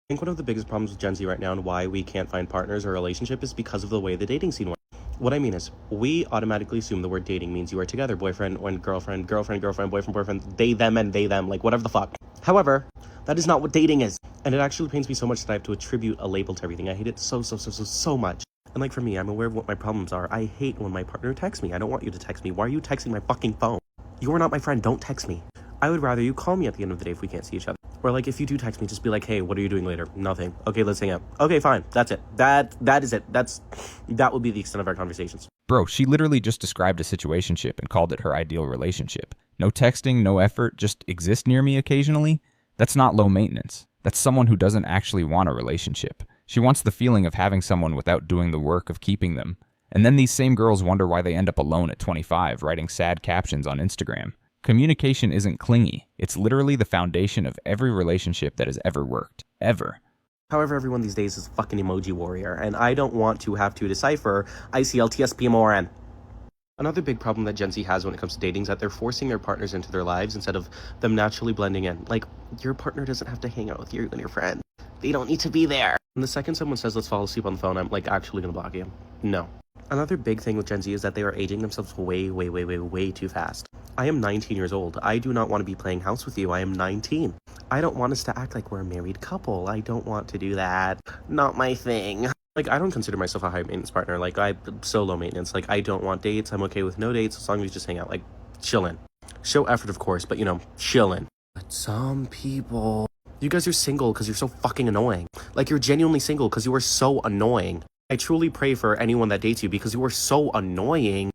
think one of the biggest problems with Gen Z right now and why we can't find partners or relationship is because of the way the dating scene works. What I mean is, we automatically assume the word dating means you are together, boyfriend and girlfriend, girlfriend, girlfriend, boyfriend, boyfriend, they, them, and they, them, like whatever the fuck. However, that is not what dating is. And it actually pains me so much that I have to attribute a label to everything. I hate it so much. And like for me, I'm aware of what my problems are. I hate when my partner texts me. I don't want you to text me. Why are you texting my fucking phone? You are not my friend. Don't text me. I would rather you call me at the end of the day if we can't see each other. Or like if you do text me, just be like, hey, what are you doing later? Nothing. Okay, let's hang out. Okay, fine. That's it. That is it. That will be the extent of our conversations. Bro, she literally just described a situationship and called it her ideal relationship. No texting, no effort, just exist near me occasionally? That's not low maintenance. That's someone who doesn't actually want a relationship. She wants the feeling of having someone without doing the work of keeping them. And then these same girls wonder why they end up alone at 25, writing sad captions on Instagram. Communication isn't clingy. It's literally the foundation of every relationship that has ever worked. Ever. However, everyone these days is a fucking emoji warrior, and I don't want to have to decipher ICLTSPMORN. Another big problem that Gen Z has when it comes to dating is that they're forcing their partners into their lives instead of them naturally blending in. Like, your partner doesn't have to hang out with you and your friend. They don't need to be there. And the second someone says, let's fall asleep on the phone, I'm like actually gonna block you. No. Another big thing with Gen Z is that they are aging themselves way too fast. I am 19 years old. I do not want to be playing house with you. I am 19. I don't want us to act like we're a married couple. I don't want to do that. Not my thing. Like, I don't consider myself a high maintenance partner. Like, I'm so low maintenance. Like, I don't want dates. I'm okay with no dates as long as we just hang out. Like, chillin'. Show effort, of course, but, chillin'. But some people... You guys are single because you're so fucking annoying. Like, you're genuinely single because you are so annoying. I truly pray for anyone that dates you because you are so annoying.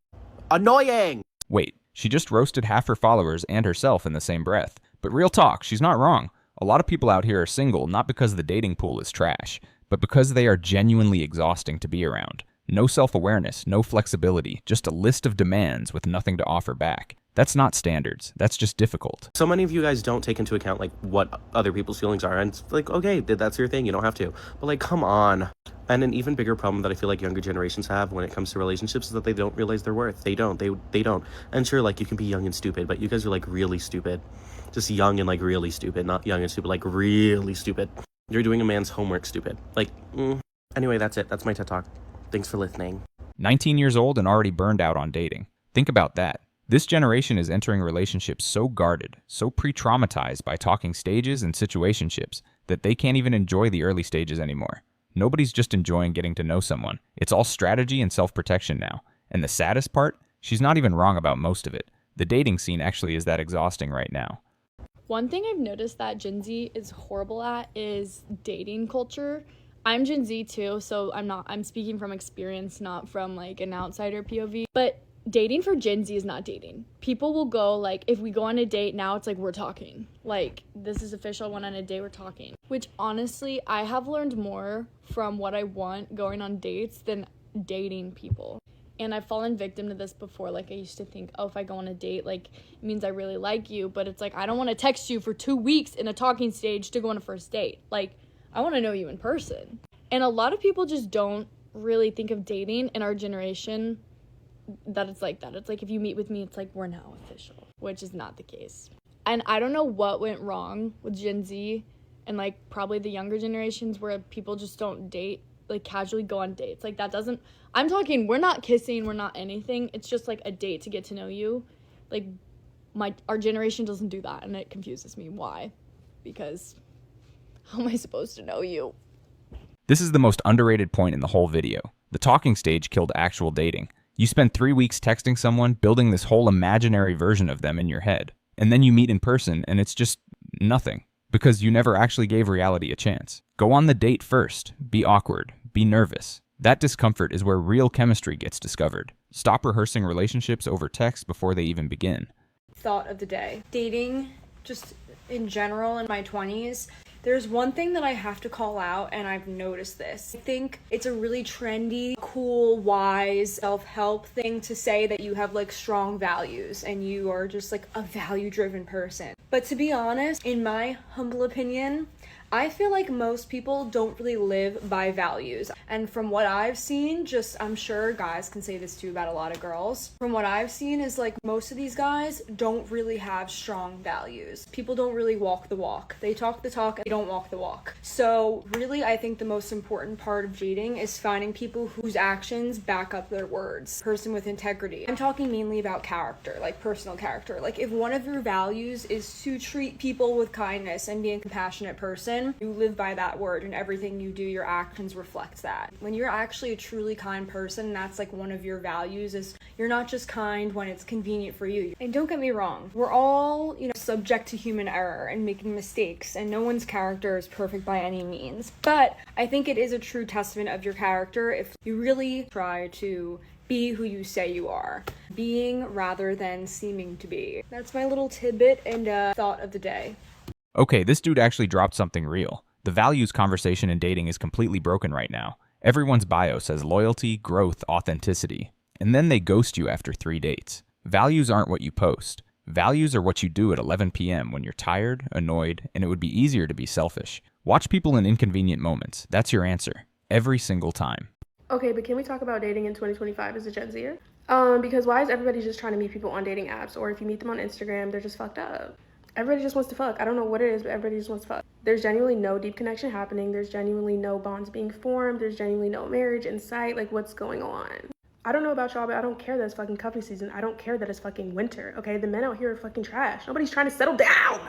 Annoying! Wait, she just roasted half her followers and herself in the same breath. But real talk, she's not wrong. A lot of people out here are single not because the dating pool is trash, but because they are genuinely exhausting to be around. No self-awareness, no flexibility, just a list of demands with nothing to offer back. That's not standards. That's just difficult. So many of you guys don't take into account, like, what other people's feelings are. And it's like, okay, that's your thing. You don't have to. But, like, come on. And an even bigger problem that I feel like younger generations have when it comes to relationships is that they don't realize their worth. They don't. They don't. And sure, like, you can be young and stupid, but you guys are, like, really stupid. Just young and, like, really stupid. Not young and stupid, like, really stupid. You're doing a man's homework stupid. Like, Anyway, that's it. That's my TED Talk. Thanks for listening. 19 years old and already burned out on dating. Think about that. This generation is entering relationships so guarded, so pre-traumatized by talking stages and situationships that they can't even enjoy the early stages anymore. Nobody's just enjoying getting to know someone. It's all strategy and self-protection now. And the saddest part? She's not even wrong about most of it. The dating scene actually is that exhausting right now. One thing I've noticed that Gen Z is horrible at is dating culture. I'm Gen Z too, so I'm speaking from experience, not from like an outsider POV. But dating for Gen Z is not dating. People will go, like, if we go on a date now, it's like we're talking. Like, this is official, went on a date, we're talking. Which, honestly, I have learned more from what I want going on dates than dating people. And I've fallen victim to this before. Like, I used to think, oh, if I go on a date, like, it means I really like you. But it's like, I don't want to text you for 2 weeks in a talking stage to go on a first date. Like, I want to know you in person. And a lot of people just don't really think of dating in our generation that it's like that. It's like, if you meet with me, it's like we're now official, which is not the case. And I don't know what went wrong with Gen Z and like probably the younger generations where people just don't date, like casually go on dates. Like, that doesn't, I'm talking, we're not kissing, we're not anything. It's just like a date to get to know you. Like, our generation doesn't do that, and it confuses me. Why? Because how am I supposed to know you? This is the most underrated point in the whole video. The talking stage killed actual dating. You spend 3 weeks texting someone, building this whole imaginary version of them in your head. And then you meet in person, and it's just nothing. Because you never actually gave reality a chance. Go on the date first. Be awkward. Be nervous. That discomfort is where real chemistry gets discovered. Stop rehearsing relationships over text before they even begin. Thought of the day. Dating, just in general in my 20s, there's one thing that I have to call out, and I've noticed this. I think it's a really trendy, cool, wise, self-help thing to say that you have like strong values and you are just like a value-driven person. But to be honest, in my humble opinion, I feel like most people don't really live by values. And from what I've seen, I'm sure guys can say this too about a lot of girls. From what I've seen is like most of these guys don't really have strong values. People don't really walk the walk. They talk the talk and they don't walk the walk. So really, I think the most important part of dating is finding people whose actions back up their words. Person with integrity. I'm talking mainly about character, like personal character. Like if one of your values is to treat people with kindness and be a compassionate person, you live by that word, and everything you do, your actions reflect that. When you're actually a truly kind person, that's like one of your values, is you're not just kind when it's convenient for you. And don't get me wrong, we're all, subject to human error and making mistakes, and no one's character is perfect by any means. But I think it is a true testament of your character if you really try to be who you say you are, being rather than seeming to be. That's my little tidbit and thought of the day. Okay, this dude actually dropped something real. The values conversation in dating is completely broken right now. Everyone's bio says loyalty, growth, authenticity, and then they ghost you after 3 dates. Values aren't what you post. Values are what you do at 11 p.m. when you're tired, annoyed, and it would be easier to be selfish. Watch people in inconvenient moments. That's your answer. Every single time. Okay, but can we talk about dating in 2025 as a Gen Zer? Because why is everybody just trying to meet people on dating apps? Or if you meet them on Instagram, they're just fucked up. Everybody just wants to fuck. I don't know what it is, but everybody just wants to fuck. There's genuinely no deep connection happening. There's genuinely no bonds being formed. There's genuinely no marriage in sight. Like, what's going on? I don't know about y'all, but I don't care that it's fucking cuffing season. I don't care that it's fucking winter, okay? The men out here are fucking trash. Nobody's trying to settle down.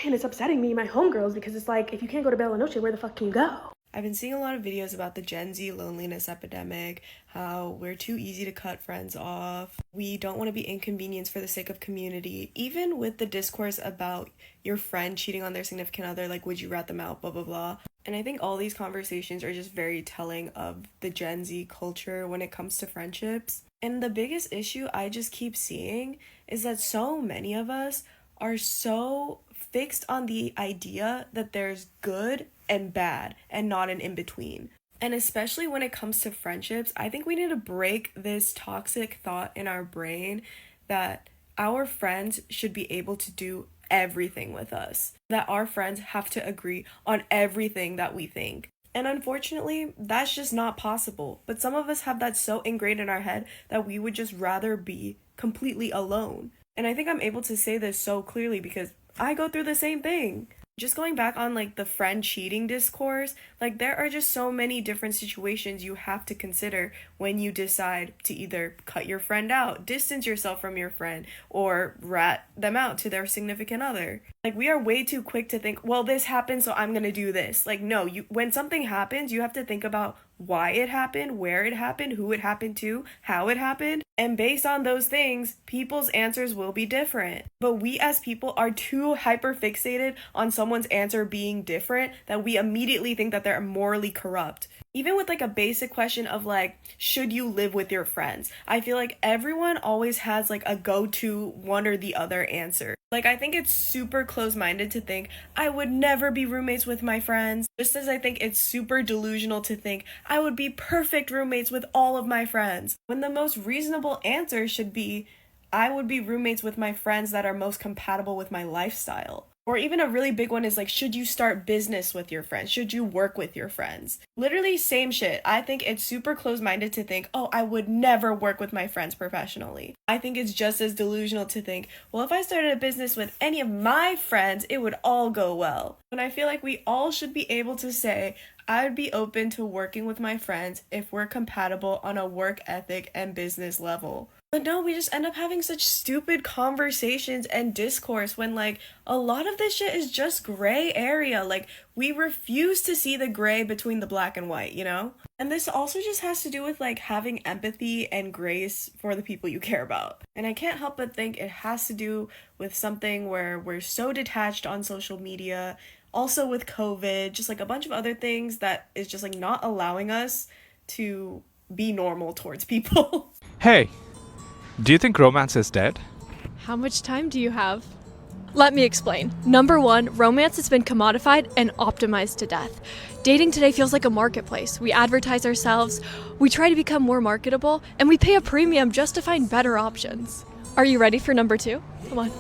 And it's upsetting me, my homegirls, because it's like, if you can't go to Bella Noche, where the fuck can you go? I've been seeing a lot of videos about the Gen Z loneliness epidemic, how we're too easy to cut friends off. We don't want to be inconvenienced for the sake of community. Even with the discourse about your friend cheating on their significant other, like, would you rat them out, blah, blah, blah. And I think all these conversations are just very telling of the Gen Z culture when it comes to friendships. And the biggest issue I just keep seeing is that so many of us are so fixed on the idea that there's good and bad and not an in-between. And especially when it comes to friendships, I think we need to break this toxic thought in our brain that our friends should be able to do everything with us, that our friends have to agree on everything that we think. And unfortunately, that's just not possible. But some of us have that so ingrained in our head that we would just rather be completely alone. And I think I'm able to say this so clearly because I go through the same thing. Just going back on like the friend cheating discourse, like there are just so many different situations you have to consider when you decide to either cut your friend out, distance yourself from your friend, or rat them out to their significant other. Like we are way too quick to think, well, this happened, so I'm gonna do this. Like no, when something happens, you have to think about why it happened, where it happened, who it happened to, how it happened. And based on those things, people's answers will be different. But we as people are too hyper fixated on someone's answer being different that we immediately think that they're morally corrupt. Even with like a basic question of like, should you live with your friends? I feel like everyone always has like a go-to one or the other answer. Like I think it's super close-minded to think I would never be roommates with my friends. Just as I think it's super delusional to think I would be perfect roommates with all of my friends. When the most reasonable answer should be I would be roommates with my friends that are most compatible with my lifestyle. Or even a really big one is like, should you start business with your friends? Should you work with your friends? Literally same shit. I think it's super close-minded to think, oh, I would never work with my friends professionally. I think it's just as delusional to think, well, if I started a business with any of my friends, it would all go well. And I feel like we all should be able to say, I would be open to working with my friends if we're compatible on a work ethic and business level. But no, we just end up having such stupid conversations and discourse when like a lot of this shit is just gray area. Like we refuse to see the gray between the black and white, you know? And this also just has to do with like having empathy and grace for the people you care about. And I can't help but think it has to do with something where we're so detached on social media, also with COVID, just like a bunch of other things that is just like not allowing us to be normal towards people. Hey, do you think romance is dead? How much time do you have? Let me explain. Number one, romance has been commodified and optimized to death. Dating today feels like a marketplace. We advertise ourselves, we try to become more marketable, and we pay a premium just to find better options. Are you ready for number two? Come on.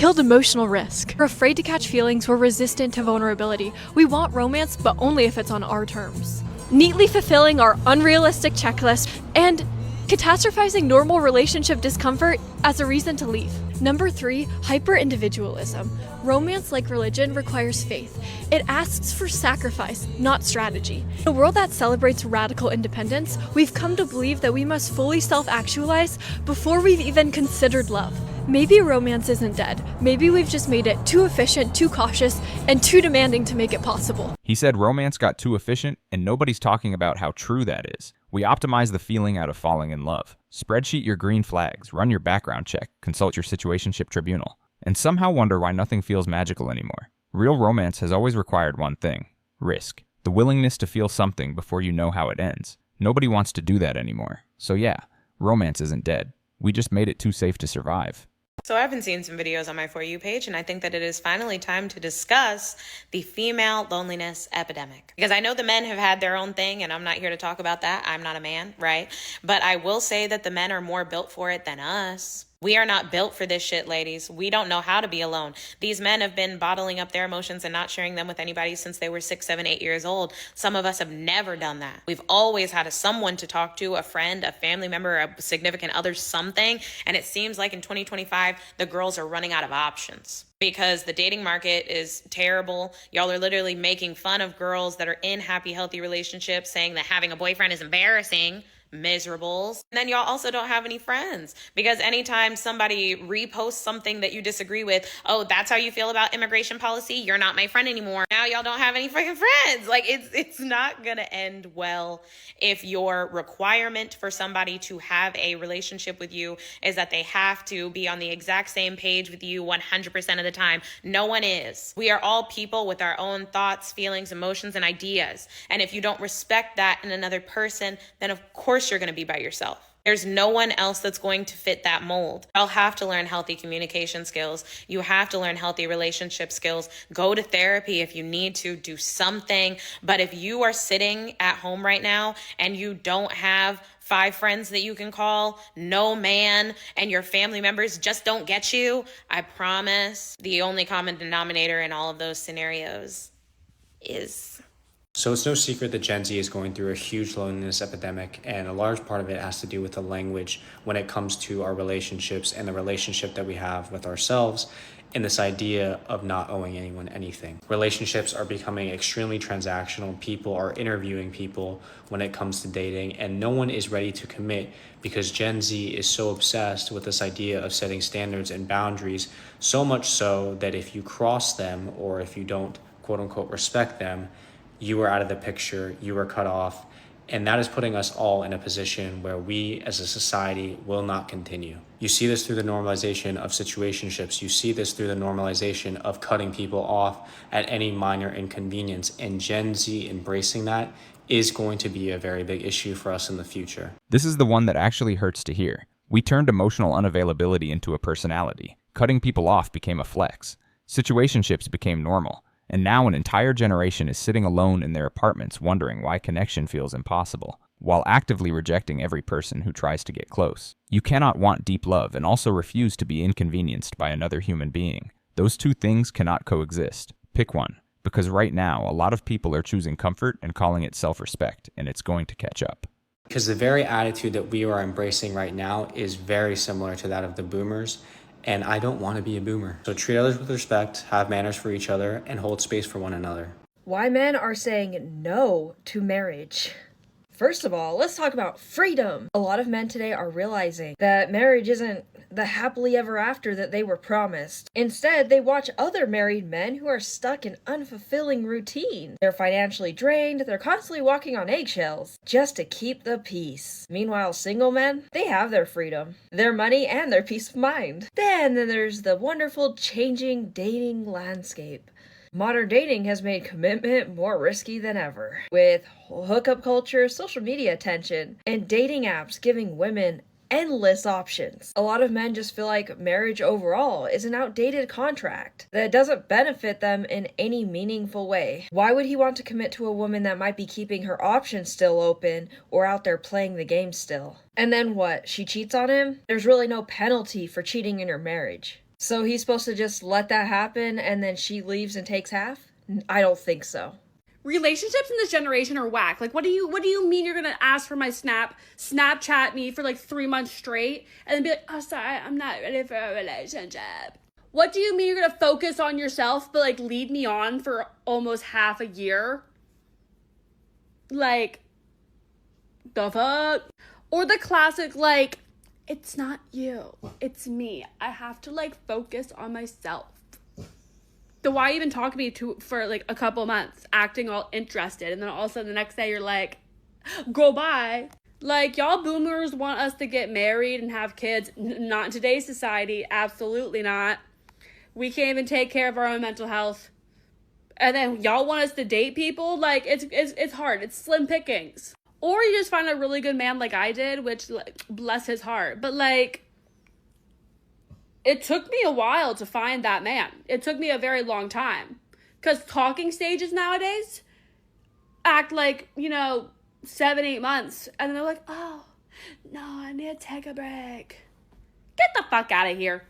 killed emotional risk. We're afraid to catch feelings, we're resistant to vulnerability. We want romance, but only if it's on our terms. Neatly fulfilling our unrealistic checklist and catastrophizing normal relationship discomfort as a reason to leave. Number 3, hyper-individualism. Romance, like religion, requires faith. It asks for sacrifice, not strategy. In a world that celebrates radical independence, we've come to believe that we must fully self-actualize before we've even considered love. Maybe romance isn't dead. Maybe we've just made it too efficient, too cautious, and too demanding to make it possible. He said romance got too efficient, and nobody's talking about how true that is. We optimize the feeling out of falling in love. Spreadsheet your green flags, run your background check, consult your situationship tribunal, and somehow wonder why nothing feels magical anymore. Real romance has always required one thing: risk. The willingness to feel something before you know how it ends. Nobody wants to do that anymore. So yeah, romance isn't dead. We just made it too safe to survive. So I've been seeing some videos on my For You page, and I think that it is finally time to discuss the female loneliness epidemic. Because I know the men have had their own thing, and I'm not here to talk about that. I'm not a man, right? But I will say that the men are more built for it than us. We are not built for this shit, ladies. We don't know how to be alone. These men have been bottling up their emotions and not sharing them with anybody since they were 6, 7, 8 years old. Some of us have never done that. We've always had someone to talk to, a friend, a family member, a significant other, something. And it seems like in 2025, the girls are running out of options because the dating market is terrible. Y'all are literally making fun of girls that are in happy, healthy relationships, saying that having a boyfriend is embarrassing. Miserables. And then y'all also don't have any friends, because anytime somebody reposts something that you disagree with, oh, that's how you feel about immigration policy, you're not my friend anymore. Now y'all don't have any freaking friends. Like it's not gonna end well if your requirement for somebody to have a relationship with you is that they have to be on the exact same page with you 100% of the time. No one is. We are all people with our own thoughts, feelings, emotions, and ideas. And if you don't respect that in another person, then of course you're going to be by yourself. There's no one else that's going to fit that mold. Y'all have to learn healthy communication skills. You have to learn healthy relationship skills. Go to therapy if you need to, do something. But if you are sitting at home right now and you don't have 5 friends that you can call, no man, and your family members just don't get you, I promise the only common denominator in all of those scenarios is... So it's no secret that Gen Z is going through a huge loneliness epidemic, and a large part of it has to do with the language when it comes to our relationships and the relationship that we have with ourselves, and this idea of not owing anyone anything. Relationships are becoming extremely transactional. People are interviewing people when it comes to dating, and no one is ready to commit because Gen Z is so obsessed with this idea of setting standards and boundaries, so much so that if you cross them or if you don't quote unquote respect them, you are out of the picture, you are cut off, and that is putting us all in a position where we as a society will not continue. You see this through the normalization of situationships. You see this through the normalization of cutting people off at any minor inconvenience, and Gen Z embracing that is going to be a very big issue for us in the future. This is the one that actually hurts to hear. We turned emotional unavailability into a personality. Cutting people off became a flex. Situationships became normal. And now an entire generation is sitting alone in their apartments wondering why connection feels impossible, while actively rejecting every person who tries to get close. You cannot want deep love and also refuse to be inconvenienced by another human being. Those two things cannot coexist. Pick one, because right now a lot of people are choosing comfort and calling it self-respect, and it's going to catch up. Because the very attitude that we are embracing right now is very similar to that of the boomers. And I don't want to be a boomer. So treat others with respect, have manners for each other, and hold space for one another. Why men are saying no to marriage. First of all, let's talk about freedom. A lot of men today are realizing that marriage isn't the happily ever after that they were promised. Instead, they watch other married men who are stuck in unfulfilling routine. They're financially drained, they're constantly walking on eggshells just to keep the peace. Meanwhile, single men, they have their freedom, their money, and their peace of mind. Then there's the wonderful changing dating landscape. Modern dating has made commitment more risky than ever, with hookup culture, social media attention, and dating apps giving women endless options. A lot of men just feel like marriage overall is an outdated contract that doesn't benefit them in any meaningful way. Why would he want to commit to a woman that might be keeping her options still open or out there playing the game still? And then what? She cheats on him? There's really no penalty for cheating in your marriage. So he's supposed to just let that happen and then she leaves and takes half? I don't think so. Relationships in this generation are whack. Like, what do you mean you're gonna ask for my Snapchat me for like 3 months straight, and then be like, oh, sorry, I'm not ready for a relationship? What do you mean you're gonna focus on yourself, but like lead me on for almost half a year? Like, the fuck? Or the classic, like, it's not you, it's me. I have to like focus on myself. So why even talk to me for like a couple months, acting all interested, and then all of a sudden the next day you're like, go bye. Like, y'all boomers want us to get married and have kids. Not in today's society. Absolutely not. We can't even take care of our own mental health. And then y'all want us to date people? Like, it's hard. It's slim pickings. Or you just find a really good man like I did, which, like, bless his heart. But, like, it took me a while to find that man. It took me a very long time. Because talking stages nowadays act like, 7-8 months. And then they're like, oh, no, I need to take a break. Get the fuck out of here.